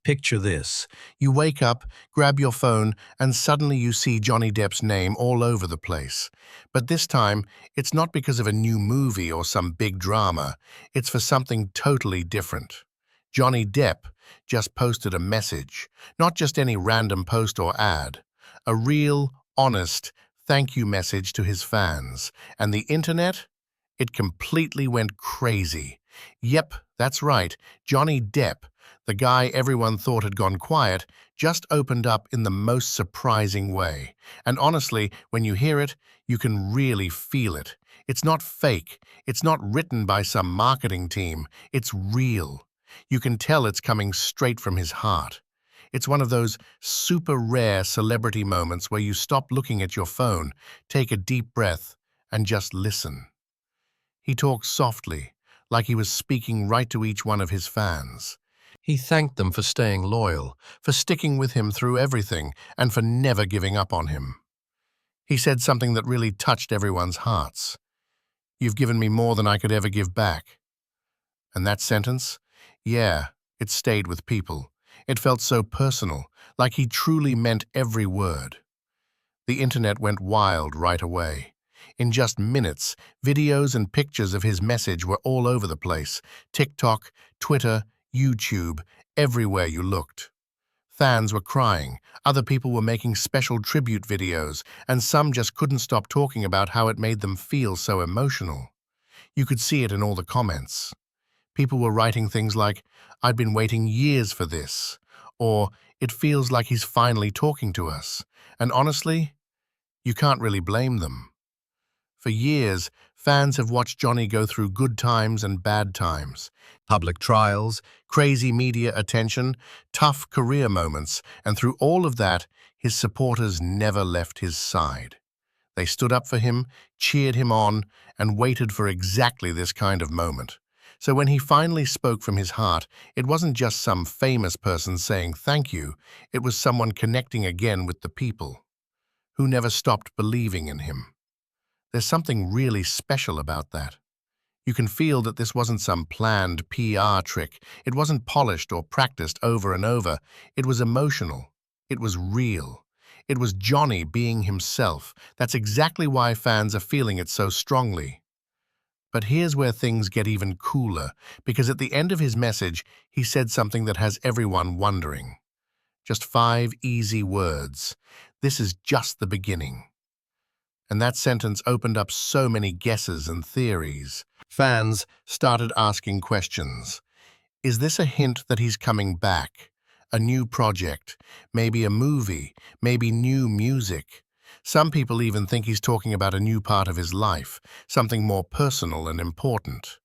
Picture this. You wake up, grab your phone, and suddenly you see Johnny Depp's name all over the place. But this time, it's not because of a new movie or some big drama. It's for something totally different. Johnny Depp just posted a message, not just any random post or ad. A real, honest, thank you message to his fans. And the internet? It completely went crazy. Yep, that's right. Johnny Depp, the guy everyone thought had gone quiet, just opened up in the most surprising way. And honestly, when you hear it, you can really feel it. It's not fake. It's not written by some marketing team. It's real. You can tell it's coming straight from his heart. It's one of those super rare celebrity moments where you stop looking at your phone, take a deep breath, and just listen. He talks softly, like he was speaking right to each one of his fans. He thanked them for staying loyal, for sticking with him through everything, and for never giving up on him. He said something that really touched everyone's hearts. "You've given me more than I could ever give back." And that sentence? Yeah, it stayed with people. It felt so personal, like he truly meant every word. The internet went wild right away. In just minutes, videos and pictures of his message were all over the place. TikTok, Twitter, YouTube, everywhere you looked. Fans were crying, other people were making special tribute videos, and some just couldn't stop talking about how it made them feel so emotional. You could see it in all the comments. People were writing things like, "I'd been waiting years for this," or "It feels like he's finally talking to us." And honestly, you can't really blame them. For years, fans have watched Johnny go through good times and bad times, public trials, crazy media attention, tough career moments, and through all of that, his supporters never left his side. They stood up for him, cheered him on, and waited for exactly this kind of moment. So when he finally spoke from his heart, it wasn't just some famous person saying thank you, it was someone connecting again with the people, who never stopped believing in him. There's something really special about that. You can feel that this wasn't some planned PR trick. It wasn't polished or practiced over and over. It was emotional. It was real. It was Johnny being himself. That's exactly why fans are feeling it so strongly. But here's where things get even cooler, because at the end of his message, he said something that has everyone wondering. Just 5 easy words. This is just the beginning. And that sentence opened up so many guesses and theories. Fans started asking questions. Is this a hint that he's coming back? A new project? Maybe a movie? Maybe new music? Some people even think he's talking about a new part of his life, something more personal and important.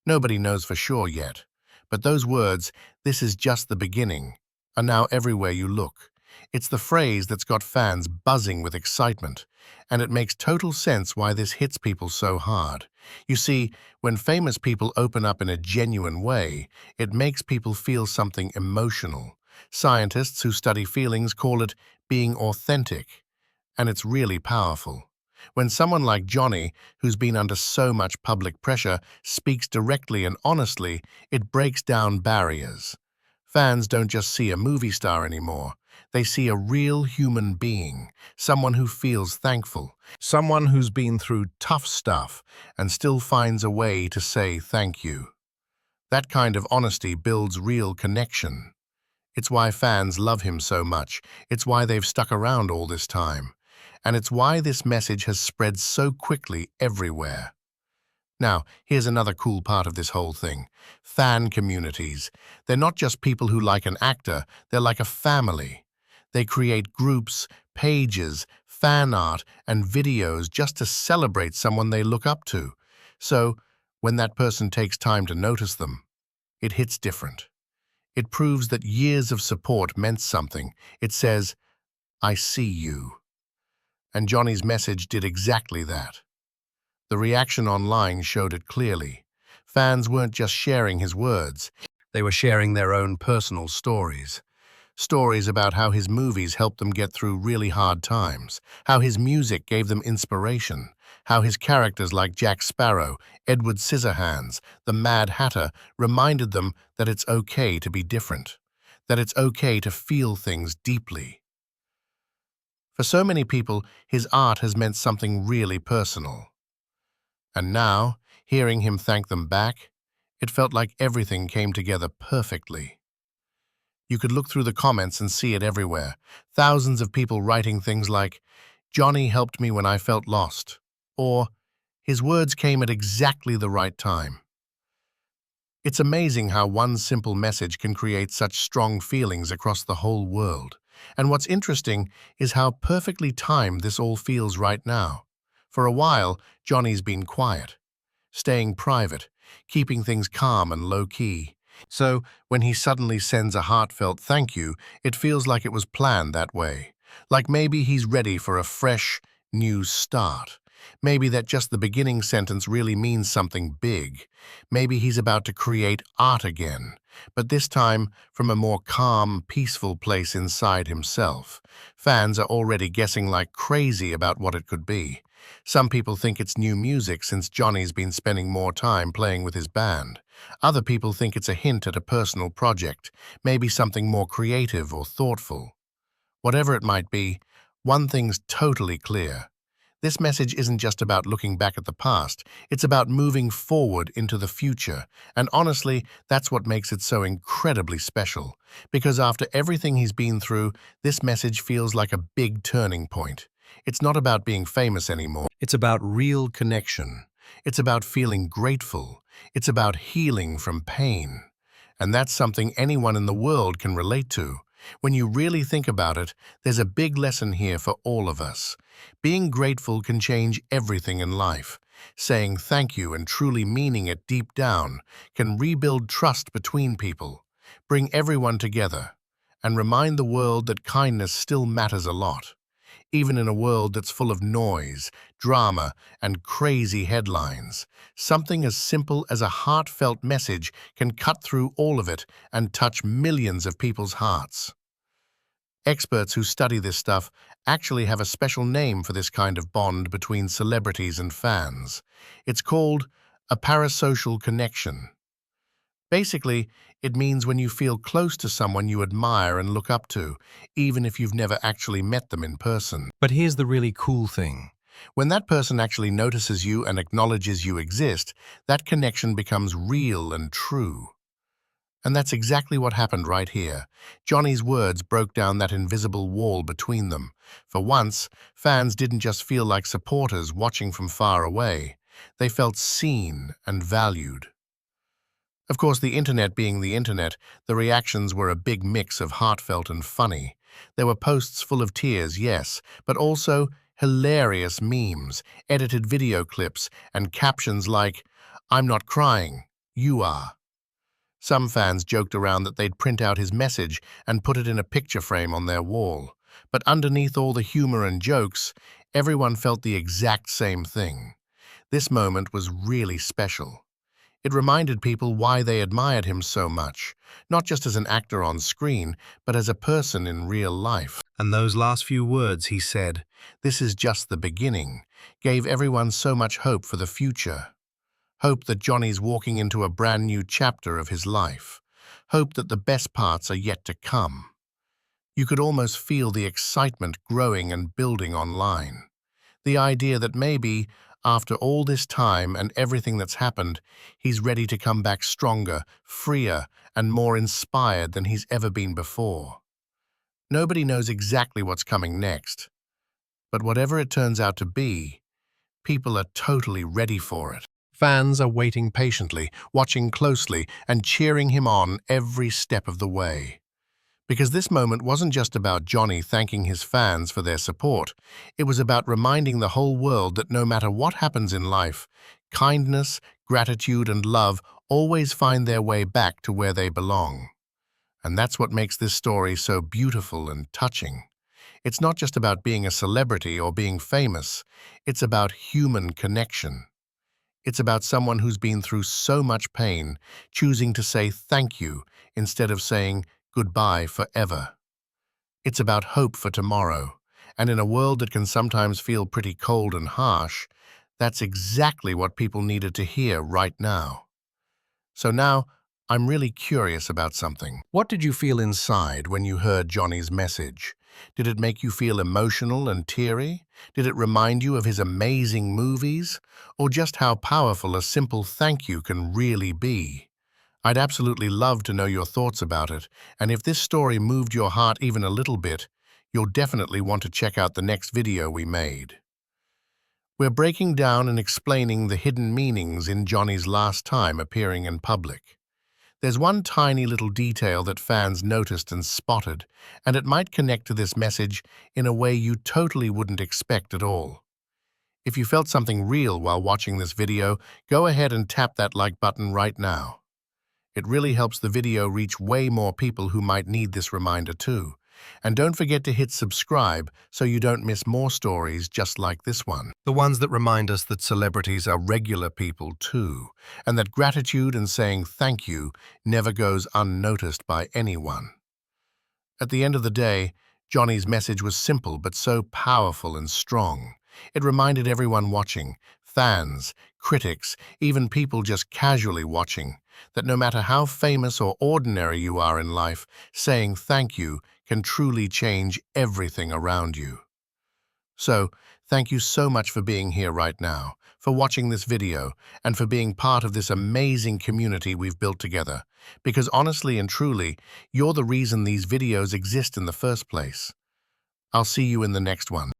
Nobody knows for sure yet. But those words, "This is just the beginning," are now everywhere you look. It's the phrase that's got fans buzzing with excitement, and it makes total sense why this hits people so hard. You see, when famous people open up in a genuine way, it makes people feel something emotional. Scientists who study feelings call it being authentic, and it's really powerful. When someone like Johnny, who's been under so much public pressure, speaks directly and honestly, it breaks down barriers. Fans don't just see a movie star anymore. They see a real human being, someone who feels thankful, someone who's been through tough stuff and still finds a way to say thank you. That kind of honesty builds real connection. It's why fans love him so much. It's why they've stuck around all this time. And it's why this message has spread so quickly everywhere. Now, here's another cool part of this whole thing. Fan communities. They're not just people who like an actor, they're like a family. They create groups, pages, fan art, and videos just to celebrate someone they look up to. So, when that person takes time to notice them, it hits different. It proves that years of support meant something. It says, "I see you." And Johnny's message did exactly that. The reaction online showed it clearly. Fans weren't just sharing his words. They were sharing their own personal stories. Stories about how his movies helped them get through really hard times, how his music gave them inspiration, how his characters like Jack Sparrow, Edward Scissorhands, the Mad Hatter reminded them that it's okay to be different. that it's okay to feel things deeply. For so many people, his art has meant something really personal. And now, hearing him thank them back, it felt like everything came together perfectly. You could look through the comments and see it everywhere. Thousands of people writing things like, "Johnny helped me when I felt lost," or "His words came at exactly the right time." It's amazing how one simple message can create such strong feelings across the whole world. And what's interesting is how perfectly timed this all feels right now. For a while, Johnny's been quiet, staying private, keeping things calm and low-key. So, when he suddenly sends a heartfelt thank you, it feels like it was planned that way. Like maybe he's ready for a fresh, new start. Maybe that just the beginning sentence really means something big. Maybe he's about to create art again, but this time from a more calm, peaceful place inside himself. Fans are already guessing like crazy about what it could be. Some people think it's new music since Johnny's been spending more time playing with his band. Other people think it's a hint at a personal project, maybe something more creative or thoughtful. Whatever it might be, one thing's totally clear. This message isn't just about looking back at the past, it's about moving forward into the future. And honestly, that's what makes it so incredibly special. Because after everything he's been through, this message feels like a big turning point. It's not about being famous anymore. It's about real connection. It's about feeling grateful. It's about healing from pain. And that's something anyone in the world can relate to. When you really think about it, there's a big lesson here for all of us. Being grateful can change everything in life. Saying thank you and truly meaning it deep down can rebuild trust between people, bring everyone together, and remind the world that kindness still matters a lot. Even in a world that's full of noise, drama, and crazy headlines, something as simple as a heartfelt message can cut through all of it and touch millions of people's hearts. Experts who study this stuff actually have a special name for this kind of bond between celebrities and fans. It's called a parasocial connection. Basically, it means when you feel close to someone you admire and look up to, even if you've never actually met them in person. But here's the really cool thing. When that person actually notices you and acknowledges you exist, that connection becomes real and true. And that's exactly what happened right here. Johnny's words broke down that invisible wall between them. For once, fans didn't just feel like supporters watching from far away. They felt seen and valued. Of course, the internet being the internet, the reactions were a big mix of heartfelt and funny. There were posts full of tears, yes, but also hilarious memes, edited video clips, and captions like, "I'm not crying, you are." Some fans joked around that they'd print out his message and put it in a picture frame on their wall. But underneath all the humor and jokes, everyone felt the exact same thing. This moment was really special. It reminded people why they admired him so much, not just as an actor on screen, but as a person in real life. And those last few words he said, "This is just the beginning," gave everyone so much hope for the future. Hope that Johnny's walking into a brand new chapter of his life. Hope that the best parts are yet to come. You could almost feel the excitement growing and building online. The idea that maybe, after all this time and everything that's happened, he's ready to come back stronger, freer, and more inspired than he's ever been before. Nobody knows exactly what's coming next. But whatever it turns out to be, people are totally ready for it. Fans are waiting patiently, watching closely, and cheering him on every step of the way. Because this moment wasn't just about Johnny thanking his fans for their support, it was about reminding the whole world that no matter what happens in life, kindness, gratitude, and love always find their way back to where they belong. And that's what makes this story so beautiful and touching. It's not just about being a celebrity or being famous, it's about human connection. It's about someone who's been through so much pain, choosing to say thank you instead of saying goodbye forever. It's about hope for tomorrow, and in a world that can sometimes feel pretty cold and harsh, that's exactly what people needed to hear right now. So now, I'm really curious about something. What did you feel inside when you heard Johnny's message? Did it make you feel emotional and teary? Did it remind you of his amazing movies? Or just how powerful a simple thank you can really be? I'd absolutely love to know your thoughts about it, and if this story moved your heart even a little bit, you'll definitely want to check out the next video we made. We're breaking down and explaining the hidden meanings in Johnny's last time appearing in public. There's one tiny little detail that fans noticed and spotted, and it might connect to this message in a way you totally wouldn't expect at all. If you felt something real while watching this video, go ahead and tap that like button right now. It really helps the video reach way more people who might need this reminder too. And don't forget to hit subscribe so you don't miss more stories just like this one. The ones that remind us that celebrities are regular people too, and that gratitude and saying thank you never goes unnoticed by anyone. At the end of the day, Johnny's message was simple but so powerful and strong. It reminded everyone watching, fans, critics, even people just casually watching, that no matter how famous or ordinary you are in life, saying thank you can truly change everything around you. So, thank you so much for being here right now, for watching this video, and for being part of this amazing community we've built together. Because honestly and truly, you're the reason these videos exist in the first place. I'll see you in the next one.